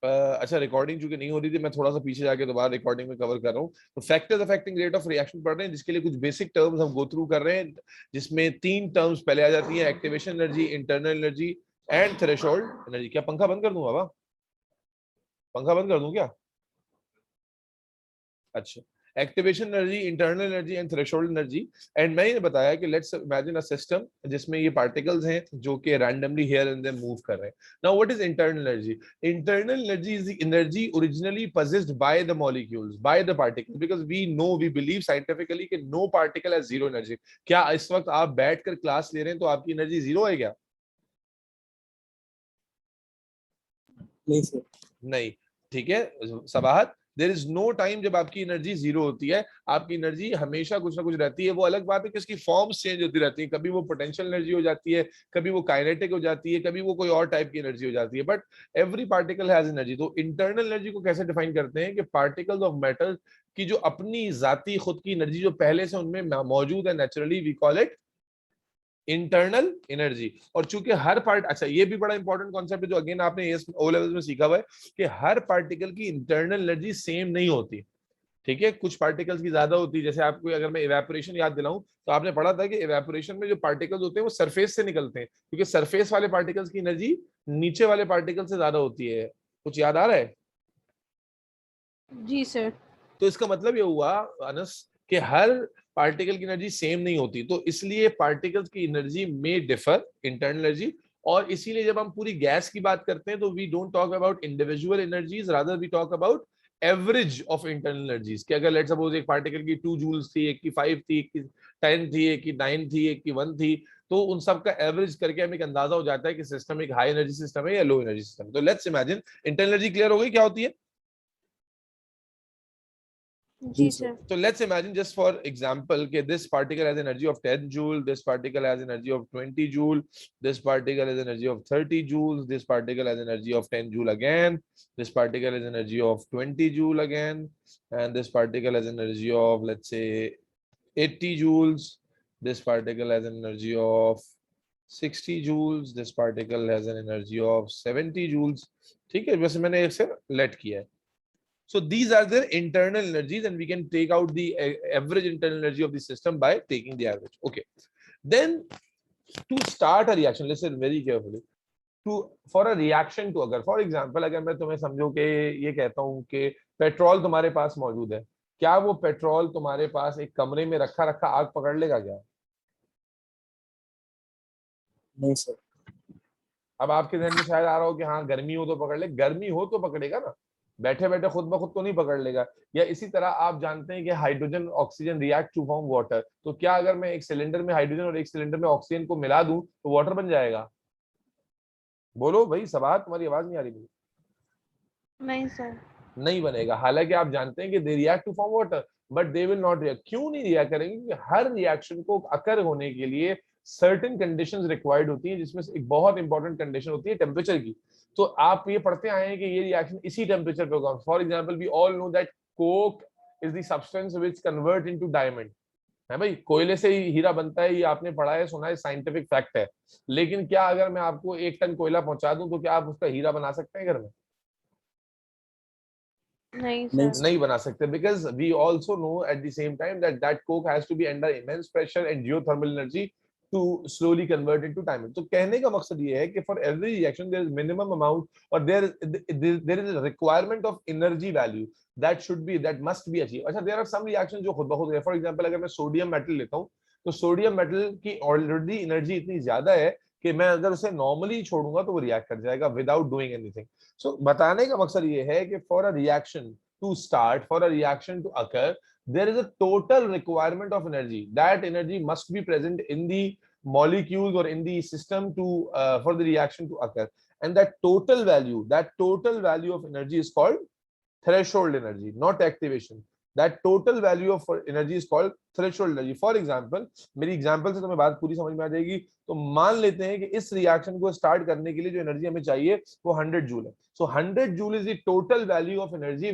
अच्छा, रिकॉर्डिंग चूंकि नहीं हो रही थी, मैं थोड़ा सा पीछे जाके दोबारा रिकॉर्डिंग में कवर कर रहा हूँ। तो factors affecting rate of reaction पढ़ रहे हैं, जिसके लिए कुछ बेसिक टर्म्स हम गो थ्रू कर रहे हैं, जिसमें 3 टर्म्स पहले आ जाती है, activation energy, internal energy and threshold energy. क्या पंखा बंद कर दूं बाबा? पंखा बंद कर दूं क्या? अच्छा, activation energy, internal energy and threshold energy. And मैंने बताया कि लेट्स इमेजिन अ सिस्टम जिसमें ये पार्टिकल्स हैं जो कि randomly here and there move कर रहे हैं। Now what is internal energy? Internal energy is the energy originally possessed by the molecules, by the particles, because we believe scientifically कि no particle has zero energy. क्या इस वक्त आप बैठकर class ले रहे हैं तो आपकी एनर्जी जीरो है क्या? नहीं सर। नहीं, ठीक है Sabahat. There is no time जब आपकी एनर्जी जीरो होती है, आपकी एनर्जी हमेशा कुछ ना कुछ रहती है। वो अलग बात है कि उसकी फॉर्म्स चेंज होती रहती है, कभी वो पोटेंशियल एनर्जी हो जाती है, कभी वो काइनेटिक हो जाती है, कभी वो कोई और टाइप की एनर्जी हो जाती है, but every particle has energy. तो इंटरनल एनर्जी को कैसे डिफाइन करते हैं कि पार्टिकल्स ऑफ मैटर की जो अपनी जाती खुद की एनर्जी जो पहले से उनमें मौजूद है naturally, we call it internal energy. और चूंकि हर पार्ट, अच्छा ये भी बड़ा इंपॉर्टेंट कॉन्सेप्ट है जो अगेन आपने ओ लेवल्स में सीखा हुआ है कि हर पार्टिकल की इंटरनल एनर्जी सेम नहीं होती। ठीक है, कुछ पार्टिकल्स की ज्यादा होती है। जैसे आपको अगर मैं इवेपोरेशन याद दिलाऊं तो आपने पढ़ा था कि इवेपोरेशन में जो पार्टिकल्स होते हैं वो सरफेस से निकलते हैं, क्योंकि सरफेस वाले पार्टिकल्स की एनर्जी नीचे वाले पार्टिकल से ज्यादा होती है। कुछ याद आ रहा है? जी सर। तो इसका मतलब ये हुआ अनस कि हर पार्टिकल की एनर्जी सेम नहीं होती, तो इसलिए पार्टिकल्स की एनर्जी में डिफर, इंटरनल एनर्जी। और इसीलिए जब हम पूरी गैस की बात करते हैं तो we don't talk about individual energies, rather we talk about average of internal energies. कि अगर लेट्स सपोज एक पार्टिकल की 2 जूल्स थी, एक की 5 थी, एक की 10 थी, एक की 9 थी, एक की 1 थी, तो उन सब का एवरेज करके हमें एक अंदाजा हो जाता है कि सिस्टम एक हाई एनर्जी सिस्टम है या लो एनर्जी सिस्टम। तो let's imagine, internal energy clear हो गई क्या होती है? जी sir. So let's imagine, just for example, okay, this particle has energy of 10 joule, this particle has energy of 20 joule, this particle has energy of 30 joules, this particle has energy of 10 joule again, this particle has energy of 20 joule again, and this particle has energy of, let's say, 80 joules, this particle has an energy of 60 joules, this particle has an energy of 70 joules. ठीक है, वैसे मैंने इसे late किया है। So these are their internal energies, and we can take out the average internal energy of the system by taking the average. Okay. Then to start a reaction, listen very carefully. For a reaction to, अगर for example अगर मैं तुम्हें समझो कि ये कहता हूँ कि पेट्रोल तुम्हारे पास मौजूद है, क्या वो पेट्रोल तुम्हारे पास एक कमरे में रखा रखा आग पकड़ लेगा क्या? नहीं सर। अब आपके ध्यान में शायद आ रहा हो कि हाँ गर्मी हो तो पकड़ ले, गर्मी हो तो पकड़ेगा ना, बैठे बैठे खुद ब खुद तो नहीं पकड़ लेगा। या इसी तरह आप जानते हैं कि hydrogen oxygen react to form water, तो क्या अगर मैं एक सिलेंडर में हाइड्रोजन और एक सिलेंडर में ऑक्सीजन को मिला दूं तो वाटर बन जाएगा? बोलो भाई, सवाल, तुम्हारी आवाज नहीं आ रही मुझे। नहीं सर। नहीं बनेगा। हालांकि आप जानते हैं कि they react to form water, but they will not react. क्यों नहीं रिएक्ट करेंगे? क्योंकि हर रिएक्शन को अकर होने के लिए सर्टेन कंडीशंस रिक्वायर्ड होती हैं, जिसमें से एक बहुत इंपॉर्टेंट कंडीशन होती है टेम्परेचर की। तो आप ये पढ़ते आए हैं कि ये रिएक्शन इसी टेम्परेचर पे होगा। For example, we all know that coke is the substance which convert into diamond. है भाई, कोयले से ही हीरा बनता है, ये आपने पढ़ा है, सुना है, साइंटिफिक फैक्ट है। लेकिन क्या अगर मैं आपको 1 टन कोयला पहुंचा दूं तो क्या आप उसका हीरा बना सकते हैं घर में? नहीं नहीं सर। नहीं बना सकते, because we also know at the same time that that coke has to be under immense pressure and geothermal energy to slowly convert into diamond. तो कहने का मकसद ये है कि for every reaction there is minimum amount or there is a requirement of energy value that must be achieved. अच्छा, there are some reactions जो खुद ब खुद है। For example, अगर मैं सोडियम मेटल लेता हूँ तो सोडियम मेटल की ऑलरेडी एनर्जी इतनी ज्यादा है कि मैं अगर उसे नॉर्मली छोड़ूंगा तो वो रिएक्ट कर जाएगा विदाउट डूइंग एनीथिंग। सो बताने का मकसद ये है कि for a reaction to start, for a reaction to occur, there is a total requirement of energy. That energy must be present in the molecules or in the system to for the reaction to occur. And that total value of energy is called threshold energy, not activation. That total value of energy is called threshold energy. For example, मेरी example से तुम्हें बात पूरी समझ में आ जाएगी। तो मान लेते हैं कि इस रिएक्शन को स्टार्ट करने के लिए जो एनर्जी हमें चाहिए वो 100 जूल है। सो 100 joule is the total value of energy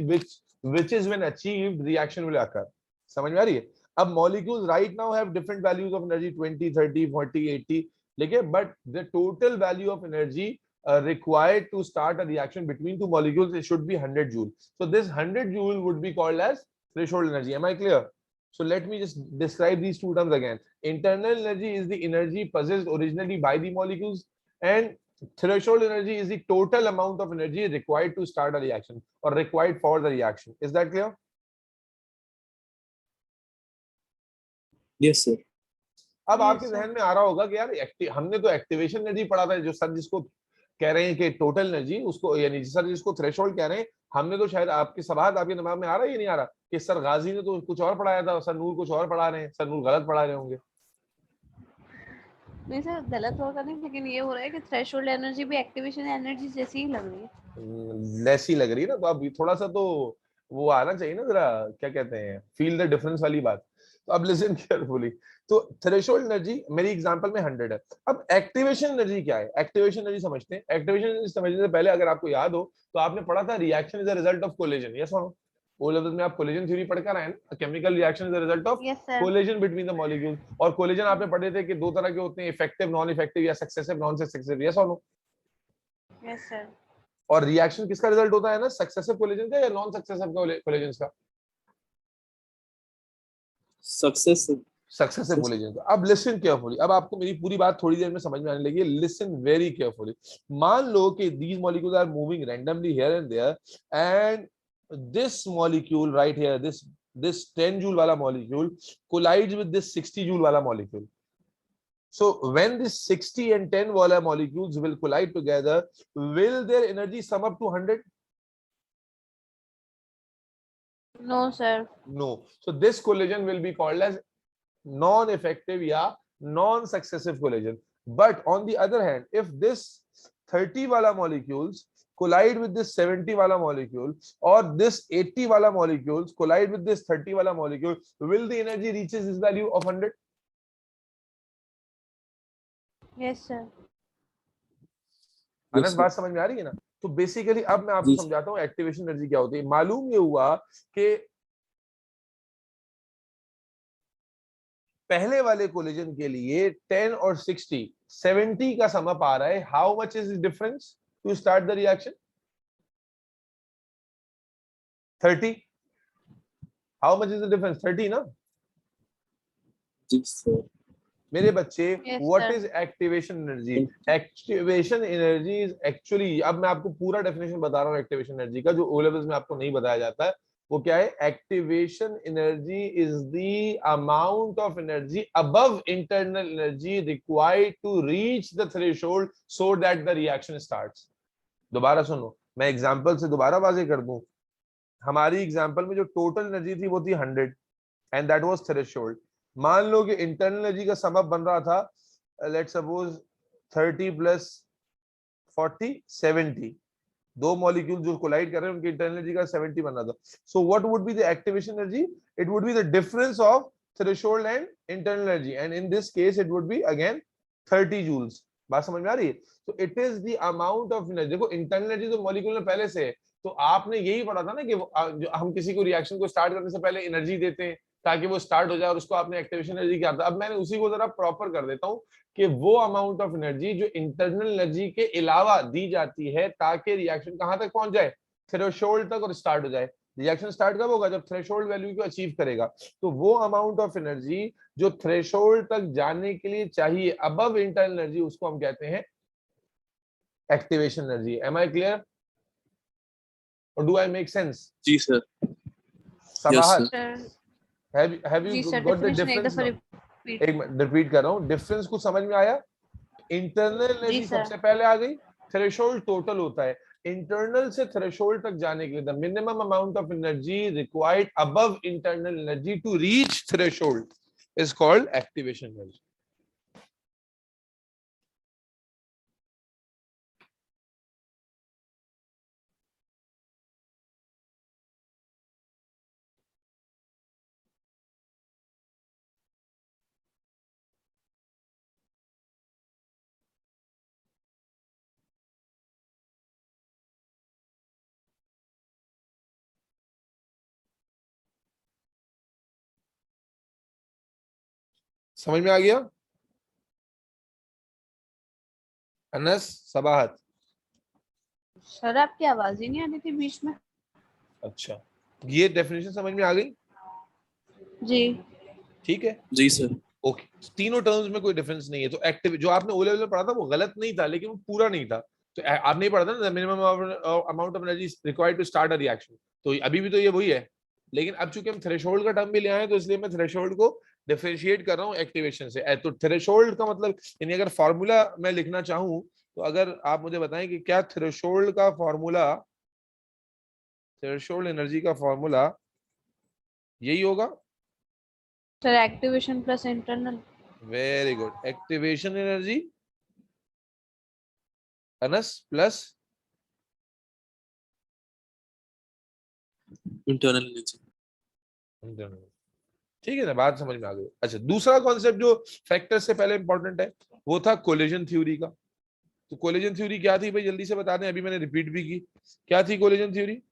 which is when achieved reaction will occur. समझ में आ रही है? अब molecules right now have different values of energy, 20, 30, 40, 80, लेकिन but the total value of energy required to start a reaction between two molecules, it should be 100 joule. So this 100 joule would be called as threshold energy. Am I clear? So let me just describe these two terms again. Internal energy is the energy possessed originally by the molecules, and threshold energy is the total amount of energy required to start a reaction or required for the reaction. Is that clear? Yes, sir. अब Yes, आपके sir. जहन में आ रहा होगा कि यार हमने तो एक्टिवेशन एनर्जी पढ़ा था, जो सर जिसको कह रहे हैं कि टोटल एनर्जी, उसको यानी सर जिसको थ्रेशोल्ड कह रहे हैं, हमने तो शायद आपके सवाल आपके दिमाग में आ रहा है या नहीं आ रहा कि सर गाजी ने तो कुछ और पढ़ाया था, सर नूर कुछ और पढ़ा रहे हैं, सर नूर गलत पढ़ा रहे होंगे। नहीं सर, गलत होगा नहीं, लेकिन ये हो रहा है कि थ्रेशोल्ड एनर्जी भी एक्टिवेशन एनर्जी जैसी ही लग रही है। लेसी लग रही है ना, तो अब थोड़ा सा तो वो आना चाहिए ना, जरा क्या कहते हैं, फील द डिफरेंस वाली बात। तो अब लिसन केयरफुली। तो थ्रेशोल्ड एनर्जी मेरी एग्जांपल में 100 है। अब एक्टिवेशन एनर्जी क्या है? एक्टिवेशन एनर्जी समझते हैं। एक्टिवेशन एनर्जी समझने से पहले अगर आपको याद हो तो आपने पढ़ा था reaction is a result of collision. Yes और नो? ओ लेवल में आप कोलिजन थ्योरी पढ़ कर आए ना, chemical reaction is a result of yes sir. Collision between the molecules. और कोलिजन आपने पढ़े थे कि दो तरह के होते हैं, इफेक्टिव नॉन इफेक्टिव या सक्सेसिव नॉन सक्सेसिव। यस और नो? Yes sir. और रिएक्शन किसका रिजल्ट होता है ना, सक्सेसिव कोलिजन का या नॉन सक्सेसिव कोलिजन का? Successive. सक्सेसिव कोलिजन का। अब लिसन केयरफुली, अब आपको मेरी पूरी बात थोड़ी देर में समझ में आने लगी। Listen very carefully. मान लो कि these molecules are moving randomly here and there, and this molecule right here, this 10 joule वाला molecule collides with this 60 joule वाला molecule. So when this 60 and 10 wala molecules will collide together, will their energy sum up to 100? No sir. No. So this collision will be called as non-effective या non-successive collision. But on the other hand, if this 30 wala molecules collide with this 70 wala molecule, or this 80 wala molecules collide with this 30 wala molecule, will the energy reaches this value of 100? Yes sir. Yes, Anas sir. बात समझ में आ रही है ना? तो basically अब मैं आपको जी, sir. समझाता हूँ एक्टिवेशन एनर्जी क्या होती है। मालूम ये हुआ कि पहले वाले कोलिजन के लिए 10 और 60 70 का सम अप आ रहा है। How much is the difference to start the reaction? 30। How much is the difference? 30 ना जी, sir. मेरे बच्चे। Yes, what sir. Is activation energy? Activation energy is actually, अब मैं आपको पूरा डेफिनेशन बता रहा हूँ एक्टिवेशन एनर्जी का, जो ओ लेवल्स में आपको नहीं बताया जाता है। वो क्या है? Activation energy is the amount of energy above internal energy required to reach the threshold so that the reaction starts. दोबारा सुनो, मैं एग्जांपल से दोबारा वाजे कर दूं। हमारी एग्जांपल में जो टोटल एनर्जी थी वो थी 100 एंड दैट वाज थ्रेशोल्ड। मान लो कि इंटरनल एनर्जी का सम अप बन रहा था, लेट्स सपोज 30 प्लस 40 70। दो मॉलिक्यूल जो कोलाइड कर रहे हैं उनकी इंटरनल एनर्जी का 70 बन रहा था। So what would be the activation energy? It would be the difference of threshold and internal energy, and in this case it would be again 30 joules. बात समझ में आ रही है? तो it is the amount of energy. देखो internal energy तो molecule में पहले से है, तो आपने यही पढ़ा था ना कि जो हम किसी को रिएक्शन को स्टार्ट करने से पहले एनर्जी देते हैं ताकि वो स्टार्ट हो जाए, और उसको आपने एक्टिवेशन एनर्जी किया था। अब मैंने उसी को जरा प्रॉपर कर देता हूँ कि वो अमाउंट ऑफ एनर्जी जो इंटरनल एनर्जी के अलावा दी जाती है ताकि रिएक्शन कहां तक पहुंच जाए? थ्रेशोल्ड तक, और स्टार्ट हो जाए। रिएक्शन स्टार्ट कब होगा? जब थ्रेशोल्ड वैल्यू को अचीव करेगा। तो वो अमाउंट ऑफ एनर्जी जो थ्रेशोल्ड तक जाने के लिए चाहिए अबव इंटरनल एनर्जी, उसको हम कहते हैं activation energy. Am I clear और डू आई मेक सेंस? जी, sir. Yes, Sabahat, sir. Sir have जी you sir, got the definition एक difference दफा now? रिपीट। एक मिनट रिपीट कर रहा हूँ, डिफरेंस कुछ समझ में आया? इंटरनल जी एनर्जी सर। सबसे पहले आ गई, थ्रेशोल्ड टोटल होता है। इंटरनल से थ्रेशोल्ड तक जाने के लिए the minimum amount of energy required above internal energy to reach threshold is called activation energy. समझ में आ गया? अनस, सबाहत, सर आपकी आवाज ही नहीं आ रही थी बीच में। अच्छा, ये डेफिनेशन समझ में आ गई? जी ठीक है, जी सर। ओके। तीनों टर्म्स में कोई डिफरेंस नहीं है। तो एक्टिव जो आपने ओ लेवल में पढ़ा था वो गलत नहीं था, लेकिन वो पूरा नहीं था। तो आपने पढ़ा था ना, minimum amount of energy required to start a reaction, तो अभी भी तो ये वही है। लेकिन अब चूंकि हम थ्रेशोल्ड का टर्म भी ले आए, तो इसलिए मैं थ्रेशोल्ड को डिफरेंशिएट कर रहा हूँ एक्टिवेशन से। तो थ्रेशोल्ड का मतलब, यानी अगर फॉर्मूला मैं लिखना चाहूँ, तो अगर आप मुझे बताएं कि क्या थ्रेशोल्ड का फॉर्मूला, थ्रेशोल्ड एनर्जी का फॉर्मूला यही होगा? Sir, activation plus internal. Very good, activation energy Anas plus internal energy. Internal. ठीक है ना, बात समझ में आ गई। अच्छा, दूसरा कॉन्सेप्ट जो फैक्टर से पहले इंपॉर्टेंट है, वो था कोलिजन थ्योरी का। तो कोलिजन थ्योरी क्या थी भाई, जल्दी से बता दें, अभी मैंने रिपीट भी की। क्या थी कोलिजन थ्योरी?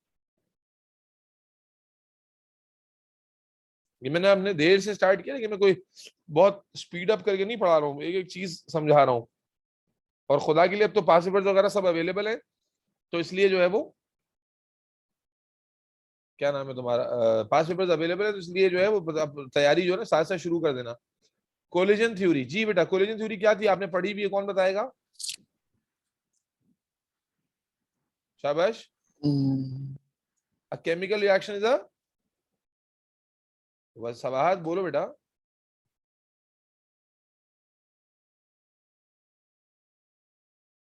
ये मैंने अपने देर से स्टार्ट किया, लेकिन मैं कोई बहुत स्पीड अप करके नहीं पढ़ा रहा हूँ, एक एक चीज समझा रहा हूँ। और खुदा के लिए अब तो पास पेपर्स वगैरह सब अवेलेबल है, तो इसलिए जो है वो, क्या नाम है तुम्हारा, पास पेपर्स अवेलेबल है, तो इसलिए जो है वो तैयारी जो है ना साथ साथ शुरू कर देना। कोलिजन थ्योरी, जी बेटा, कोलिजन थ्योरी क्या थी, आपने पढ़ी भी है, कौन बताएगा? शाबाश। A chemical reaction is a, बस सवाहत बोलो बेटा।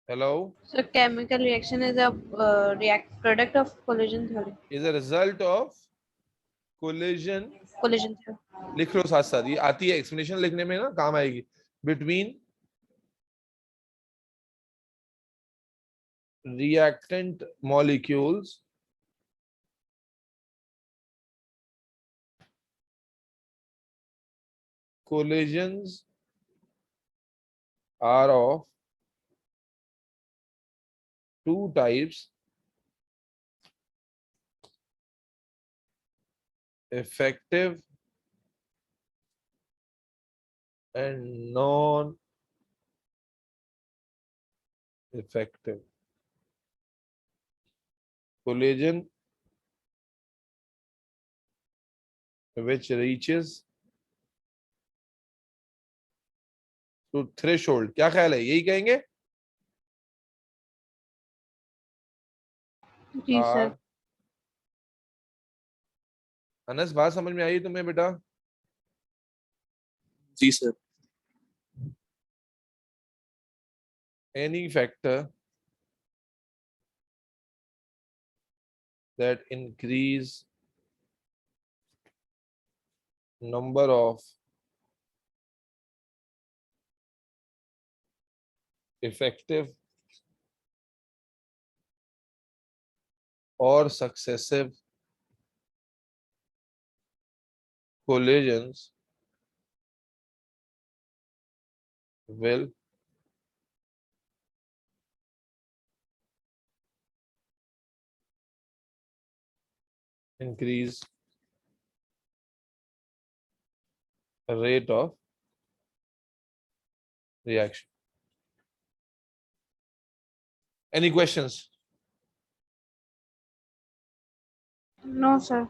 Hello. Sir, chemical reaction is a react product of collision theory. Is a result of collision, collision theory. लिख लो साथ साथ, ये आती है एक्सप्लेनेशन लिखने में ना, काम आएगी। Between reactant molecules collisions are of two types: effective and non-effective. Collision which reaches to threshold, क्या ख्याल है, यही कहेंगे? जी सर। आर, अनस बात समझ में आई तुम्हें बेटा? जी sir. Any factor that increase number of effective or successive collisions will increase the rate of reaction. Any questions? No sir.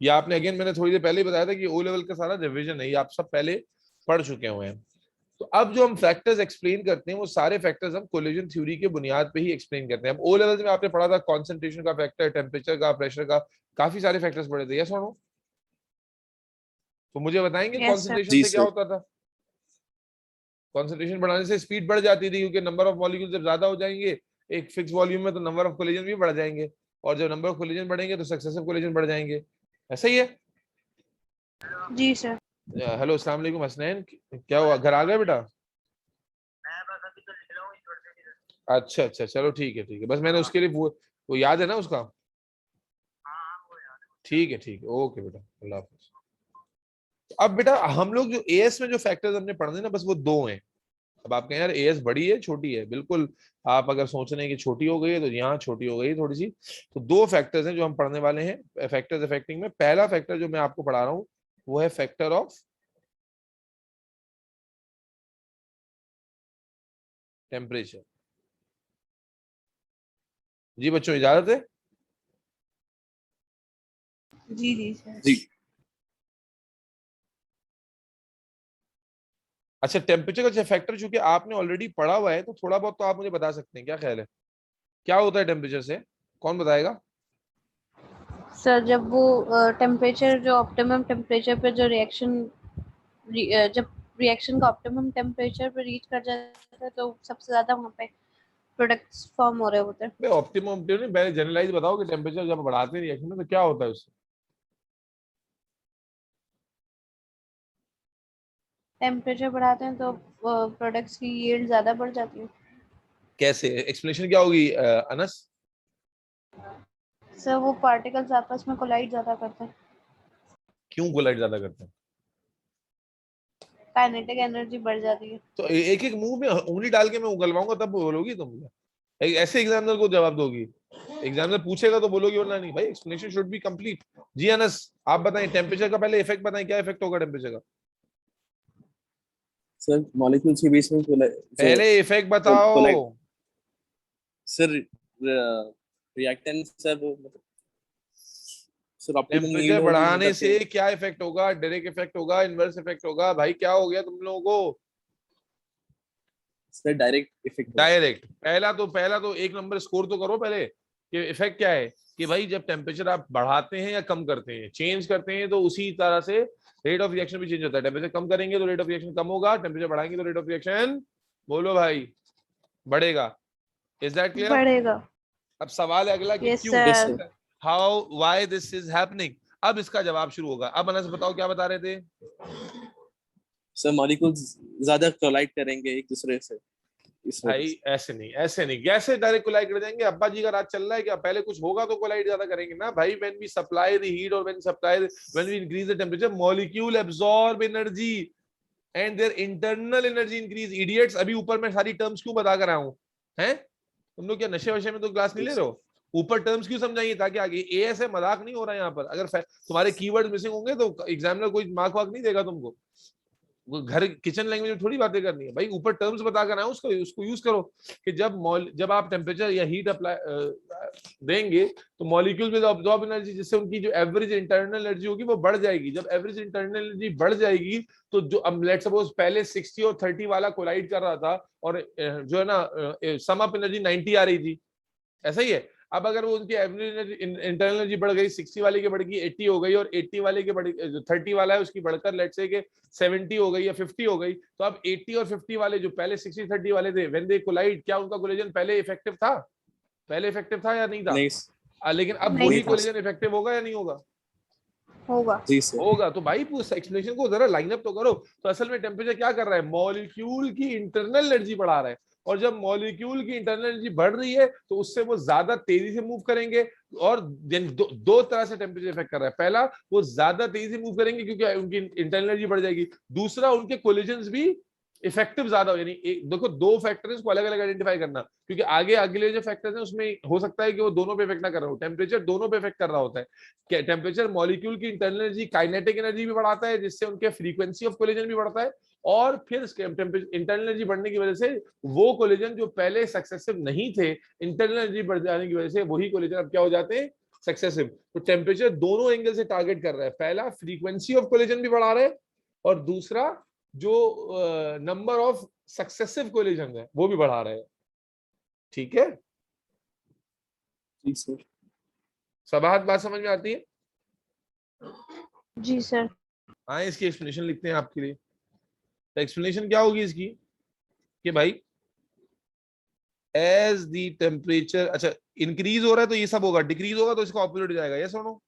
ये आपने अगेन, मैंने थोड़ी देर पहले ही बताया था कि ओ लेवल का सारा रिवीजन है, ये आप सब पहले पढ़ चुके हुए हैं। तो अब जो हम फैक्टर्स एक्सप्लेन करते हैं, वो सारे फैक्टर्स हम कोलिजन थ्योरी के बुनियाद पे ही एक्सप्लेन करते हैं। अब ओ लेवल में आपने पढ़ा था कॉन्सेंट्रेशन का फैक्टर, टेम्परेचर का, प्रेशर का, काफी सारे फैक्टर्स पढ़े थे, यस और नो? तो मुझे बताएंगे यस सर। कॉन्सेंट्रेशन जी से क्या सर। होता था? कॉन्सेंट्रेशन बढ़ाने से स्पीड बढ़ जाती थी, क्योंकि नंबर ऑफ मॉलिक्यूल जब ज्यादा हो जाएंगे एक फिक्स वॉल्यूम में, तो नंबर ऑफ कोलिजन भी बढ़ जाएंगे, और जब नंबर ऑफ कोलिजन बढ़ेंगे तो सक्सेसिव कोलिजन बढ़ जाएंगे। ऐसा ही है? जी सर। हेलो, अस्सलाम वालेकुम हसनैन, क्या हुआ, घर आ गए बेटा? अच्छा अच्छा, चलो ठीक है ठीक है, बस मैंने उसके लिए वो याद है ना उसका? ठीक है, ओके बेटा, अल्लाह हाफिज। अब बेटा हम लोग जो एएस में जो फैक्टर्स हमने पढ़ने ना, बस वो दो हैं। अब आप कहें यार एएस बड़ी है छोटी है, बिल्कुल। आप अगर सोच रहे हैं कि छोटी हो गई है, तो यहाँ छोटी हो गई है थोड़ी सी। तो दो फैक्टर्स हैं जो हम पढ़ने वाले हैं फैक्टर्स अफेक्टिंग में। पहला फैक्टर जो मैं आपको पढ़ा रहा हूँ, वो है फैक्टर ऑफ टेम्परेचर। जी बच्चों इजाजत है। जी जी सर। जी अच्छा टेम्परेचर का फैक्टर चूंकि आपने ऑलरेडी पढ़ा हुआ है तो थोड़ा बहुत तो आप मुझे बता सकते हैं, क्या ख्याल है क्या होता है टेम्परेचर से, कौन बताएगा? सर जब वो टेम्परेचर जो ऑप्टिमम टेम्परेचर पे जो जब रिएक्शन का ऑप्टिमम टेम्परेचर पे रीच कर जाता है तो सबसे ज्यादा वहाँ पे प्रोडक्ट्स फॉर्म हो रहे होते हैं। भाई ऑप्टिमम नहीं, पहले जनरलाइज बताओ कि टेम्परेचर जब बढ़ाते हैं रिएक्शन में तो क्या होता है उससे? टेम्परेचर बढ़ाते हैं तो प्रोडक्ट्स की यील्ड ज्यादा बढ़ जाती है। कैसे, एक्सप्लेनेशन क्या होगी अनस? सर वो पार्टिकल्स आपस में कोलाइड ज्यादा करते हैं, क्यों कोलाइड ज्यादा करते हैं? काइनेटिक एनर्जी बढ़ जाती है। तो एक एक मुंह में उंगली डाल के मैं उगलवाऊंगा तब बोलोगी तुम? ऐसे एग्जामिनर को जवाब दोगी? एग्जामिनर पूछेगा तो बोलोगी वरना नहीं। भाई एक्सप्लेनेशन शुड बी कंप्लीट। जी अनस आप बताएं, टेम्परेचर का पहले इफेक्ट बताएं, क्या इफेक्ट होगा टेम्परेचर का? सर, मॉलिक्यूल्स के बीच में जो पहले इफेक्ट बताओ। कोलाइड, सर रिएक्टेंट सर, वो मतलब सर ऑप्टिमम यील्ड टेम्परेचर होगी बढ़ाने तब से फिर। क्या इफेक्ट होगा? डायरेक्ट इफेक्ट होगा, इनवर्स इफेक्ट होगा? भाई क्या हो गया तुम लोगों को? सर डायरेक्ट इफेक्ट होगा। डायरेक्ट। पहला तो एक नंबर स्कोर तो करो पहले कि इफेक्ट क्या है। कि भाई जब टेम्परेचर आप बढ़ाते हैं या कम करते हैं, चेंज करते हैं, तो उसी तरह से रेट ऑफ रिएक्शन भी चेंज होता है। टेम्परेचर कम करेंगे तो रेट ऑफ रिएक्शन कम होगा, टेम्परेचर बढ़ाएंगे तो रेट ऑफ रिएक्शन, बोलो भाई, बढ़ेगा। Is that clear? बढ़ेगा। अब सवाल है अगला कि यस क्यों, yes sir. Sir. How, why this is happening. अब इसका जवाब शुरू होगा। अब अनस बताओ क्या बता रहे थे? सर मॉलिक्यूल्स ज्यादा कोलाइड करेंगे एक दूसरे से, इस वजह भाई से। ऐसे नहीं, ऐसे नहीं, कैसे डायरेक्ट कोलाइड कर देंगे? अब्बा जी का राज चल रहा है क्या? पहले कुछ होगा तो कोलाइड ज्यादा करेंगे ना भाई। When we supply the heat और when we increase the temperature, molecule absorb energy and their internal energy increase. Idiots, अभी ऊपर मैं सारी टर्म्स क्यों बता कर रहा हूं? हैं तुम लोग क्या नशे वशे में तो क्लास नहीं ले रहे हो? ऊपर टर्म्स क्यों समझाइए ताकि आगे एएस है, मजाक नहीं हो रहा है यहाँ पर। अगर तुम्हारे कीवर्ड मिसिंग होंगे तो एग्जामिनर कोई मार्क वार्क नहीं देगा तुमको। वो घर किचन लैंग्वेज में थोड़ी बातें करनी है भाई। ऊपर टर्म्स बता कर आए उसको उसको यूज करो कि जब आप टेम्परेचर या हीट अप्लाई देंगे तो मॉलिक्यूल विल अब्सॉर्ब एनर्जी, जिससे उनकी जो एवरेज इंटरनल एनर्जी होगी वो बढ़ जाएगी। जब एवरेज इंटरनल एनर्जी बढ़ जाएगी तो जो अब लेट्स सपोज पहले 60 और 30 वाला कोलाइड कर रहा था और जो है ना सम अप एनर्जी 90 आ रही थी, ऐसा ही है। अब अगर वो उनकी एवरेज इंटरनल एनर्जी बढ़ गई, 60 वाले की बढ़ गई 80 हो गई, और 80 वाले की बढ़ जो 30 वाला है उसकी बढ़कर लेट्स से कि 70 हो गई या 50 हो गई, तो अब 80 और 50 वाले जो पहले 60 30 वाले थे, व्हेन दे कोलाइड, क्या उनका कोलिजन पहले इफेक्टिव था? पहले इफेक्टिव था या नहीं था? नहीं लेकिन अब नहीं नहीं वही था। सर। कोलिजन इफेक्टिव होगा या नहीं होगा? होगा। जी सर। होगा। तो भाई पूरे एक्सप्लेनेशन को जरा लाइन अप तो करो। तो असल में टेम्परेचर क्या कर रहा है? मॉलिक्यूल की इंटरनल एनर्जी बढ़ा रहा है। और जब मॉलिक्यूल की इंटरनल एनर्जी बढ़ रही है तो उससे वो ज्यादा तेजी से मूव करेंगे। और दो तरह से टेम्परेचर इफेक्ट कर रहा है। पहला, वो ज्यादा तेजी से मूव करेंगे क्योंकि उनकी इंटरनल एनर्जी बढ़ जाएगी। दूसरा, उनके कोलिजन्स भी इफेक्टिव ज्यादा हो, यानी देखो दो फैक्टर इसको अलग अलग आइडेंटिफाई करना, क्योंकि आगे अगले जो फैक्टर्स हैं उसमें हो सकता है कि वो दोनों पे इफेक्ट ना कर रहा हो। टेम्परेचर दोनों पे इफेक्ट कर रहा होता है। टेम्परेचर मॉलिक्यूल की इंटरनल एनर्जी, काइनेटिक एनर्जी भी बढ़ाता है जिससे उनके फ्रीक्वेंसी ऑफ कोलिजन भी बढ़ता है। और फिर इंटरनल एनर्जी बढ़ने की वजह से वो कोलिजन जो पहले सक्सेसिव नहीं थे, इंटरनल एनर्जी बढ़ जाने की वजह से वही कोलिजन अब क्या हो जाते हैं? सक्सेसिव। तो टेम्परेचर दोनों एंगल से टारगेट कर रहा है। पहला, फ्रीक्वेंसी ऑफ कोलिजन भी बढ़ा रहा है, और दूसरा जो नंबर ऑफ सक्सेसिव कोलिजन है वो भी बढ़ा रहे हैं। ठीक है, जी सर। सब बात समझ में आती है? जी सर। हाँ, इसकी एक्सप्लेनेशन लिखते हैं आपके लिए। एक्सप्लेनेशन क्या होगी इसकी कि भाई एज द टेम्परेचर, अच्छा इंक्रीज हो रहा है तो ये सब होगा, डिक्रीज होगा तो इसका ऑपोजिट हो जाएगा। ये सुनो,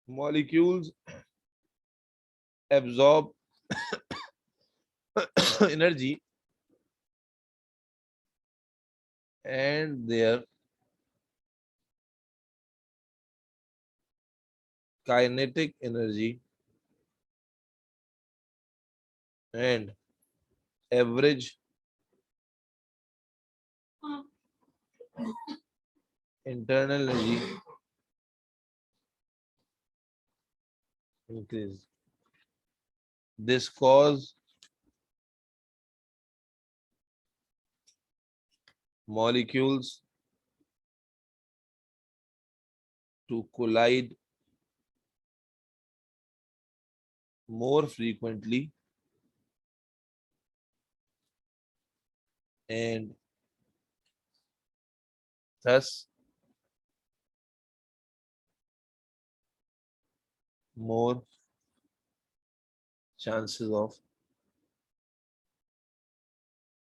molecules absorb energy and their kinetic energy and average internal energy increase. This cause molecules to collide more frequently and thus more chances of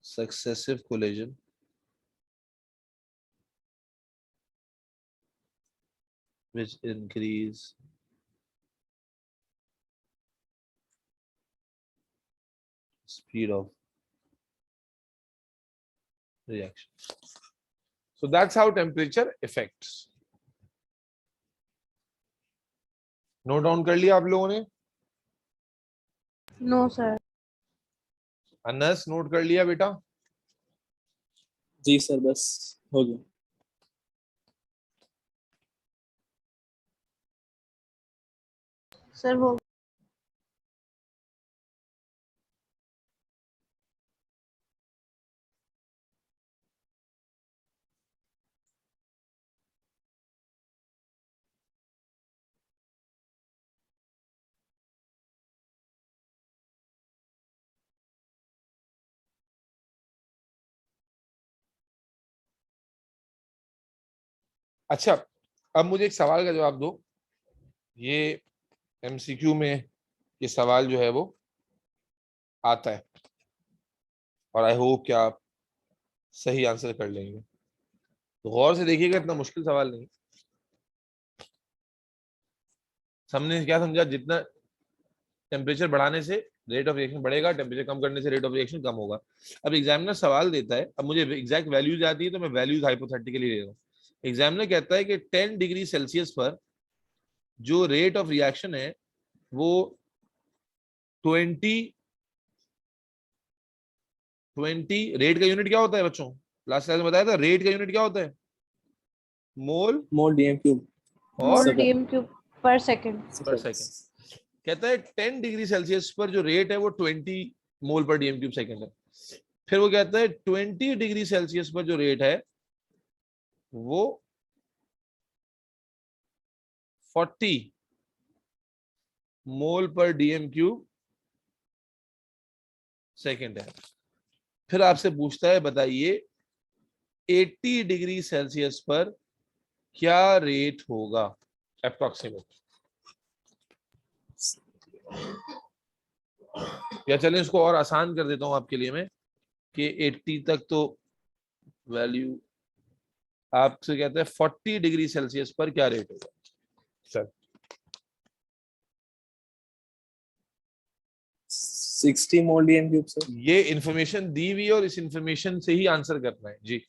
successive collision which increase speed of reaction. So that's how temperature affects. Note down कर लिया आप लोगों ने? No sir. Anas note कर लिया बेटा? जी sir, बस हो गया। सर हो अच्छा, अब मुझे एक सवाल का जवाब दो। ये एमसीक्यू में ये सवाल जो है वो आता है और आई होप कि आप सही आंसर कर लेंगे। तो गौर से देखिएगा, इतना मुश्किल सवाल नहीं। हमने क्या समझा, जितना टेम्परेचर बढ़ाने से रेट ऑफ रिएक्शन बढ़ेगा, टेम्परेचर कम करने से रेट ऑफ रिएक्शन कम होगा। अब एग्जामिनर सवाल देता है, अब मुझे एग्जैक्ट वैल्यूज आती है तो मैं वैल्यूज हाइपोथेटिकली ले रहा हूँ। एग्जामिनर कहता है कि 10 डिग्री सेल्सियस पर जो रेट ऑफ रिएक्शन है वो 20 रेट का यूनिट क्या होता है बच्चों? लास्ट क्लास में बताया था, रेट का यूनिट क्या होता है? मोल डीएम क्यूब मोल डीएम क्यूब पर सेकंड। कहता है 10 डिग्री सेल्सियस पर जो रेट है वो 20 मोल पर डीएम क्यूब सेकंड है। फिर वो कहता है 20 डिग्री सेल्सियस पर जो रेट है वो 40 मोल पर डीएम क्यूब सेकंड है। फिर आपसे पूछता है, बताइए 80 डिग्री सेल्सियस पर क्या रेट होगा अप्रोक्सीमेट? या चलें इसको और आसान कर देता हूं आपके लिए मैं कि 80 तक तो वैल्यू आपसे कहता है 40 डिग्री सेल्सियस पर क्या रेट होगा। सर 60 मोल डीएम क्यूब सर। ये इंफॉर्मेशन दी हुई है और इस इंफॉर्मेशन से ही आंसर करना है जी।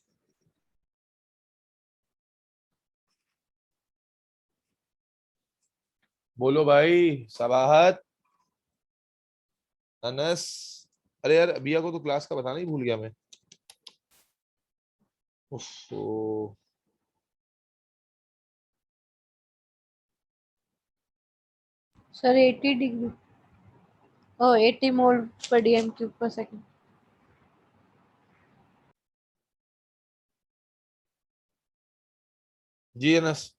बोलो भाई, सबाहत, अनस। अरे यार अबिया को तो क्लास का बताना ही भूल गया मैं। उफ़्फ़ो। सर 80 डिग्री 80 मोल पर डीएम क्यूब पर सेकंड। जी अनस।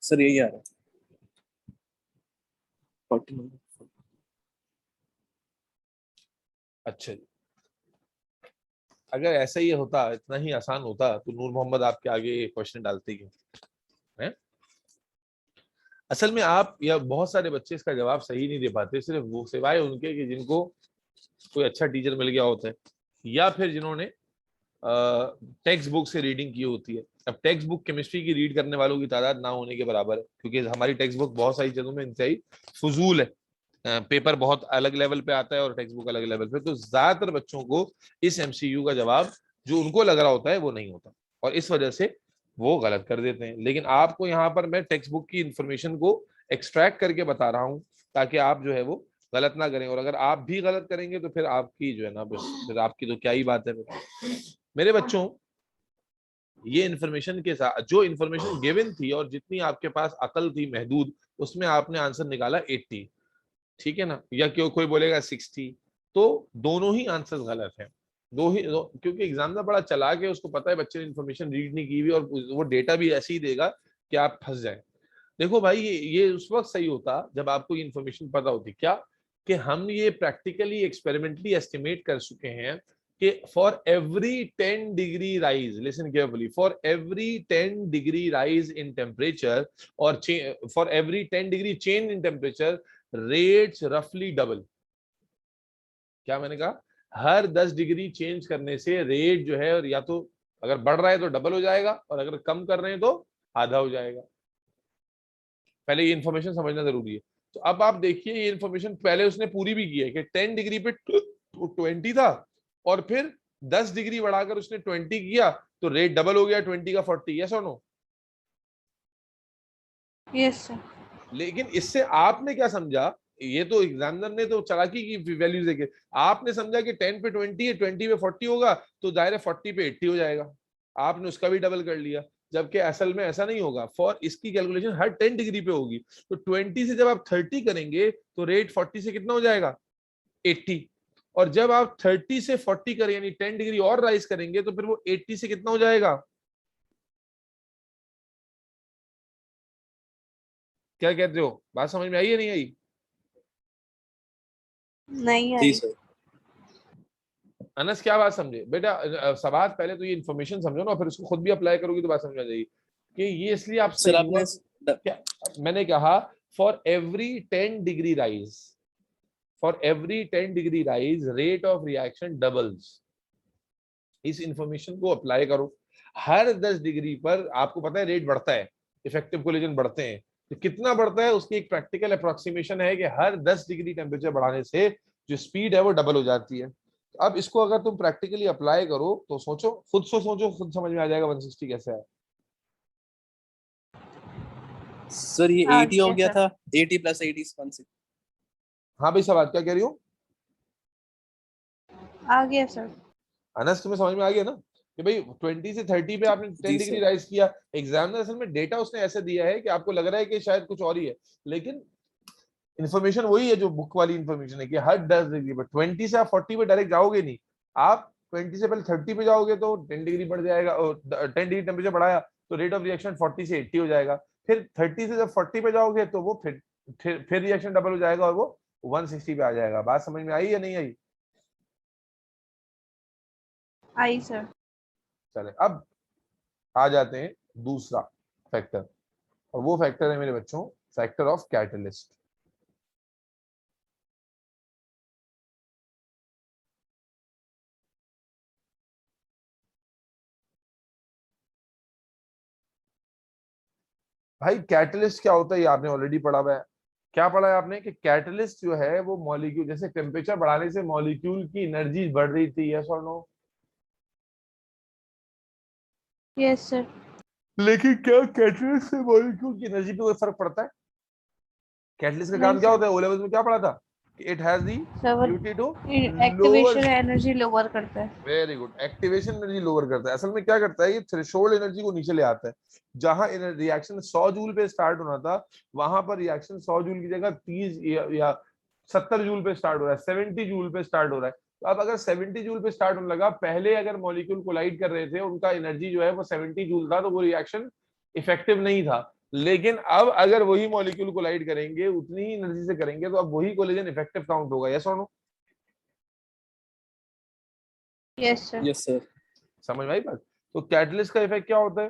सर यही आ रहा है 40। अच्छा जी, अगर ऐसा ही होता, इतना ही आसान होता तो नूर मोहम्मद आपके आगे क्वेश्चन डालते क्यों हैं? असल में आप या बहुत सारे बच्चे इसका जवाब सही नहीं दे पाते, सिर्फ वो सिवाय उनके कि जिनको कोई अच्छा टीचर मिल गया होता है या फिर जिन्होंने टेक्स्ट बुक से रीडिंग की होती है। अब टेक्स्ट बुक केमिस्ट्री की रीड करने वालों की तादाद ना होने के बराबर है, क्योंकि हमारी टेक्स्ट बुक बहुत सारी चीजों में इंतहाई फजूल है। पेपर बहुत अलग लेवल पे आता है और टेक्स्ट बुक अलग लेवल पे, तो ज्यादातर बच्चों को इस एमसीक्यू का जवाब जो उनको लग रहा होता है वो नहीं होता और इस वजह से वो गलत कर देते हैं। लेकिन आपको यहाँ पर मैं टेक्स्ट बुक की इंफॉर्मेशन को एक्सट्रैक्ट करके बता रहा हूँ ताकि आप जो है वो गलत ना करें, और अगर आप भी गलत करेंगे तो फिर आपकी जो है ना, बस फिर आपकी तो क्या ही बात है। मेरे बच्चों, ये इंफॉर्मेशन के साथ जो इंफॉर्मेशन गिवन थी और जितनी आपके पास अकल थी महदूद, उसमें आपने आंसर निकाला 80, ठीक है ना? या क्यों कोई बोलेगा 60, तो दोनों ही आंसर गलत है। क्योंकि एग्जामिनर बड़ा चालाक है, उसको पता है बच्चे ने इन्फॉर्मेशन रीड नहीं की हुई और वो डेटा भी ऐसे ही देगा कि आप फंस जाए। देखो भाई, ये उस वक्त सही होता जब आपको ये इन्फॉर्मेशन पता होती क्या, कि हम ये प्रैक्टिकली एक्सपेरिमेंटली एस्टिमेट कर चुके हैं कि for every 10 degree rise, listen carefully, for every 10 degree rise in temperature और for every 10 degree change in temperature, rates रफली डबल। क्या मैंने कहा? हर 10 डिग्री चेंज करने से रेट जो है, और या तो अगर बढ़ रहा है तो डबल हो जाएगा, और अगर कम कर रहे हैं तो आधा हो जाएगा। पहले ये इन्फॉर्मेशन समझना जरूरी है। तो अब आप देखिए, ये इन्फॉर्मेशन पहले उसने पूरी भी की है कि 10 डिग्री पे 20 था, और फिर 10 डिग्री बढ़ाकर उसने 20 किया तो रेट डबल हो गया, 20 का 40। यस और नो? Yes sir. लेकिन इससे आपने क्या समझा, ये तो एग्जामिनर ने तो चालाकी की वैल्यूज देके, आपने समझा कि 10 पे 20 है, 20 पे 40 होगा तो दायरे 40 पे 80 हो जाएगा, आपने उसका भी डबल कर लिया। जबकि असल में ऐसा नहीं होगा, फॉर इसकी कैलकुलेशन हर 10 डिग्री पे होगी। तो 20 से जब आप 30 करेंगे तो रेट 40 से कितना हो जाएगा? 80। और जब आप 30 से 40 करें, यानी 10 डिग्री और राइज करेंगे, तो फिर वो 80 से कितना हो जाएगा? क्या कहते हो? बात समझ में आई या नहीं आई? नहीं जी आई। सर। अनस क्या बात समझे बेटा? सवाल पहले तो ये इन्फॉर्मेशन समझो ना, फिर उसको खुद भी अप्लाई करोगे तो बात समझ आ जाएगी कि ये इसलिए आप सर सही हुआ। आपने क्या मैंने कहा? For every 10 degree rise, for every 10 degree rise rate of reaction doubles. इस इंफॉर्मेशन को अप्लाई करो। हर 10 डिग्री पर आपको पता है रेट बढ़ता है, इफेक्टिव कोलिजन बढ़ते हैं। तो कितना बढ़ता है उसकी एक प्रैक्टिकल अप्रोक्सीमेशन है कि हर 10 डिग्री टेम्परेचर बढ़ाने से जो स्पीड है वो डबल हो जाती है। अब इसको अगर तुम प्रैक्टिकली अप्लाई करो तो सोचो, खुद सोचो, खुद समझ में आ जाएगा 160 कैसे है। सर ये आ 80 हो गया गया सर। था, 80 + 80 = 160। हाँ भाई, सवाल क्या कह रही हो? आ गया सर। अनस तुम्हें समझ में आ गया ना कि भाई 20 से 30 पे आपने 10 जी डिग्री सर। राइज किया। एग्जामिनर असल में डेटा उसने ऐसे दिया है कि आपको लग रहा है कि शायद कुछ और ही है, लेकिन इन्फॉर्मेशन वही है जो बुक वाली इन्फॉर्मेशन है कि हर 10 डिग्री पर 20 से आप 40 पे डायरेक्ट जाओगे नहीं। आप 20 से पहले 30 पे जाओगे तो 10 डिग्री बढ़ जाएगा, और 10 डिग्री टेम्परेचर बढ़ाया तो रेट ऑफ रिएक्शन 40 से 80 हो जाएगा। फिर 30 से जब 40 पे जाओगे तो वो फिर रिएक्शन डबल हो जाएगा और वो 160 पे आ जाएगा। बात समझ में आई या नहीं आई? आई सर। चले अब आ जाते हैं दूसरा फैक्टर, और वो फैक्टर है मेरे बच्चों, फैक्टर ऑफ कैटलिस्ट। भाई कैटलिस्ट क्या होता है ये आपने ऑलरेडी पढ़ा हुआ है। क्या पढ़ा है आपने कि कैटलिस्ट जो है वो मॉलिक्यूल, जैसे टेम्परेचर बढ़ाने से मॉलिक्यूल की एनर्जी बढ़ रही थी, यस और नो? Yes sir. लेकिन क्या कैटलिस्ट से मॉलिक्यूल की एनर्जी पे कोई फर्क पड़ता है? कैटलिस्ट का नहीं काम क्या सर। होता है? ओ लेवल्स में क्या पढ़ा था कि it has the sir ability to lower. Activation energy lower करता है। Very good, activation energy lower करता है। असल में क्या करता है, ये थ्रेशोल्ड एनर्जी को नीचे ले आता है। जहां रिएक्शन 100 जूल पे स्टार्ट होना था, वहां पर रिएक्शन 100 जूल की जगह 30 या 70 जूल पे स्टार्ट हो रहा है, 70 जूल पे स्टार्ट हो रहा है। तो अब अगर 70 जूल पे स्टार्ट होने लगा, पहले अगर मॉलिक्यूल कोलाइड कर रहे थे उनका एनर्जी जो है वो 70 जूल था, तो वो रिएक्शन इफेक्टिव नहीं था। लेकिन अब अगर वही मॉलिक्यूल कोलाइड करेंगे उतनी ही एनर्जी से करेंगे, तो अब वही कोलिजन इफेक्टिव काउंट होगा, यस और no? Yes sir. Yes sir. समझ में आई बात? तो कैटलिस्ट का इफेक्ट क्या होता है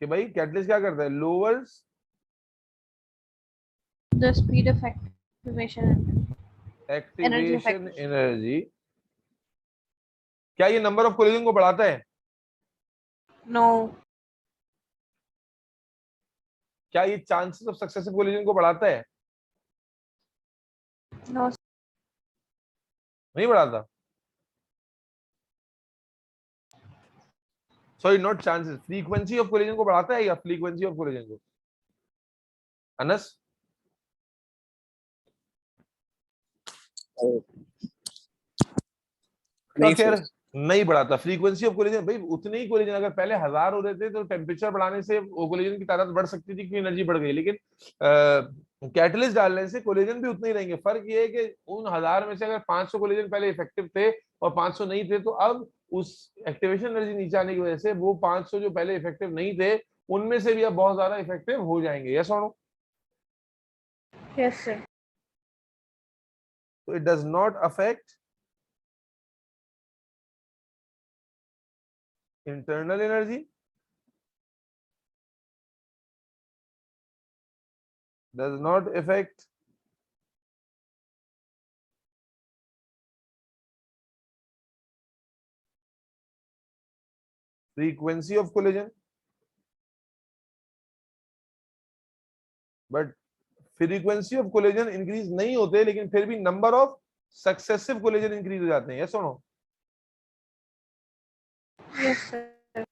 कि भाई कैटलिस्ट क्या करता है? Lowers the speed of activation energy activation effect. Energy. क्या ये नंबर ऑफ कोलिजन को बढ़ाता है? नो। क्या ये चांसेस ऑफ सक्सेसिव कोलिजन को बढ़ाता है? नो। नहीं बढ़ाता। Sorry, not chances, frequency of collision को बढ़ाता है या फ्रीक्वेंसी ऑफ कोलिजन को? अनस? नहीं खैर, सर। नहीं बढ़ाता फ्रीक्वेंसी ऑफ कोलिजन। भाई उतने ही कोलिजन अगर पहले 1000 हो रहे थे तो टेम्परेचर बढ़ाने से वो कोलिजन की तादाद बढ़ सकती थी क्योंकि एनर्जी बढ़ गई, लेकिन कैटलिस्ट डालने से कोलेजन भी उतने ही रहेंगे। फर्क ये है कि उन 1000 में से अगर 500 कोलेजन पहले इफेक्टिव थे और 500 नहीं थे, तो अब उस एक्टिवेशन एनर्जी नीचे आने की वजह से वो 500 जो पहले इफेक्टिव नहीं थे उनमें से भी अब बहुत ज्यादा इफेक्टिव हो जाएंगे। यस और no? Yes sir. So it does not affect internal energy, does not affect frequency of collision, but frequency of collision increase नहीं होते, लेकिन फिर भी number of successive collision increase हो जाते हैं। yes or no? Yes sir.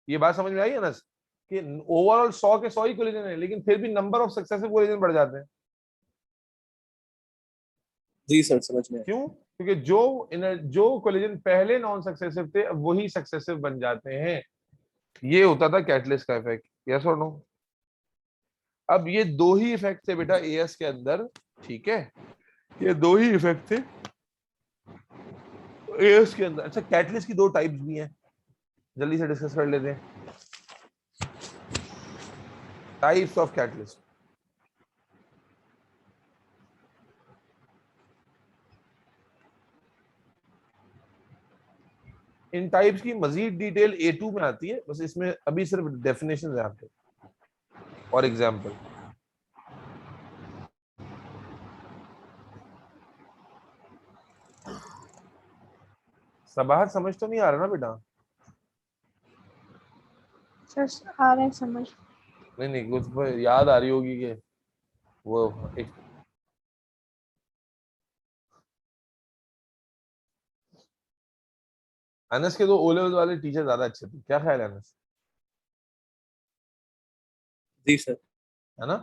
ये बात समझ में आई है ना कि ओवरऑल 100 के 100 ही कोलिजन है, लेकिन फिर भी नंबर ऑफ सक्सेसिव कोलिजन बढ़ जाते हैं। जी सर समझ में। क्यों? क्योंकि जो कोलिजन पहले नॉन सक्सेसिव थे अब वही सक्सेसिव बन जाते हैं। ये होता था कैटलिस्ट का इफेक्ट। यस और नो? अब ये दो ही इफेक्ट थे बेटा एएस के अंदर, ठीक है, ये दो ही इफेक्ट थे एएस के अंदर। अच्छा, कैटलिस्ट की दो टाइप्स भी हैं, जल्दी से डिस्कस कर लेते हैं। Types of catalyst. In types की मजीद डिटेल A2 में आती है, बस इसमें अभी सिर्फ डेफिनेशन है आपके। फॉर एग्जाम्पल, सबाहत समझ तो नहीं आ रहा ना बेटा? सर आ रहा है समझ। नहीं कुछ याद आ रही होगी कि वो एक अनस के दो ओ लेवल वाले टीचर ज्यादा अच्छे थे। क्या ख्याल है अनस? जी सर। है ना?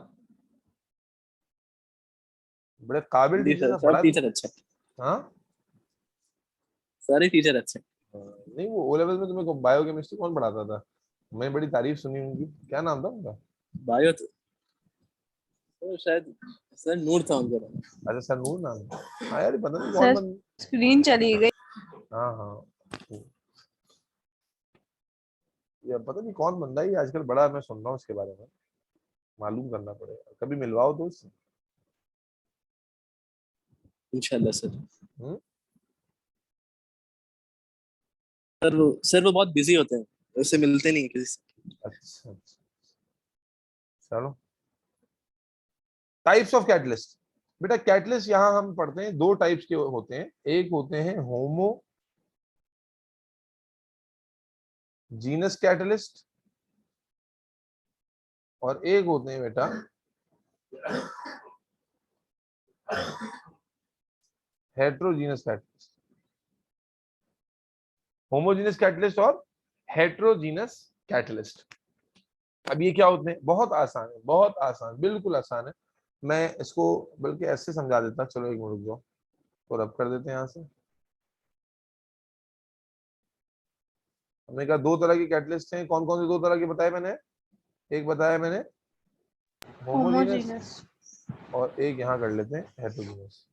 बड़े काबिल जी टीचर सर, ने सब पढ़ा। टीचर अच्छे। हाँ, सारे टीचर अच्छे। नहीं वो ओ लेवल में तुम्हें बायोकेमिस्ट्री कौन पढ़ाता था? मैं बड़ी तारीफ सुनी उनकी। क्या नाम था उनका? बायो तो शायद सर नूर था उनका नाम। अच्छा सर नूर नाम था। हाँ यार, पता नहीं कौन सर बन। स्क्रीन चली गई। हाँ हाँ, ये पता नहीं कौन बंदा है ये आजकल, बड़ा मैं सुन रहा हूँ इसके बारे में। मालूम करना पड़ेगा, कभी मिलवाओ तो उससे। इंशाल्लाह सर। हम्म? सर वो बहुत बिजी होते हैं, उससे मिलते नहीं हैं किसी से। अच्छा अच्छा, चलो। Types of catalyst. बेटा कैटलिस्ट यहाँ हम पढ़ते हैं दो टाइप्स के होते हैं। एक होते हैं होमो जीनस कैटलिस्ट और एक होते हैं बेटा हेट्रोजीनस कैटलिस्ट। होमोजीनस कैटलिस्ट और हेट्रोजीनस कैटलिस्ट। अब ये क्या होते हैं? बहुत आसान है, बहुत आसान, बिल्कुल आसान है। मैं इसको बल्कि ऐसे समझा देता। चलो एक मिनट रुक जाओ, तो रब कर देते हैं यहाँ से। हमने कहा दो तरह के कैटलिस्ट हैं। कौन कौन से दो तरह के बताए मैंने? एक बताया मैंने होमोजीनस, होमोजीनस। और एक यहाँ कर लेते हैं हेट्रोजीनस।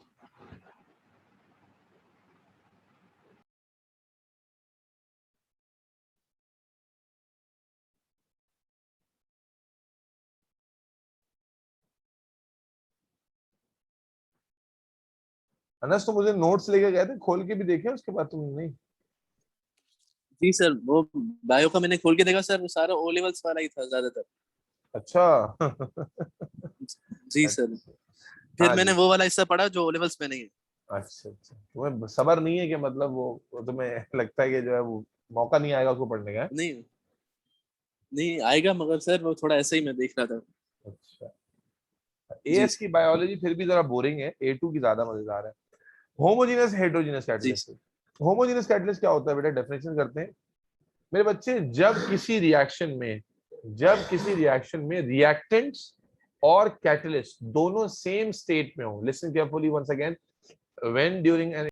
अनस तो मुझे नोट्स लेके गए थे, खोल के भी देखे उसके बाद तुम नहीं? जी सर, वो बायो का मैंने खोल के देखा सर, वो सारा ओ लेवल्स वाला ही था ज्यादातर। अच्छा जी सर। अच्छा, फिर हाँ मैंने जी। वो वाला हिस्सा पढ़ा जो ओ लेवल्स में नहीं है। अच्छा अच्छा, तुम्हें सबर नहीं है कि मतलब वो तुम्हें लगता है कि जो है वो मौका नहीं आएगा उसको पढ़ने का है? नहीं नहीं आएगा, मगर सर वो थोड़ा ऐसे ही मैं देख रहा था। अच्छा, जी एएस सर। की बायोलॉजी फिर भी जरा बोरिंग है, A2 की ज्यादा मजेदार है। होमोजीनस हेट्रोजीनस जी कैटलिस्ट। होमोजीनस कैटलिस्ट क्या होता है बेटा? डेफिनेशन करते हैं मेरे बच्चे। जब किसी रिएक्शन में रिएक्टेंट्स और कैटलिस्ट दोनों सेम स्टेट में हो, listen carefully once again, when during N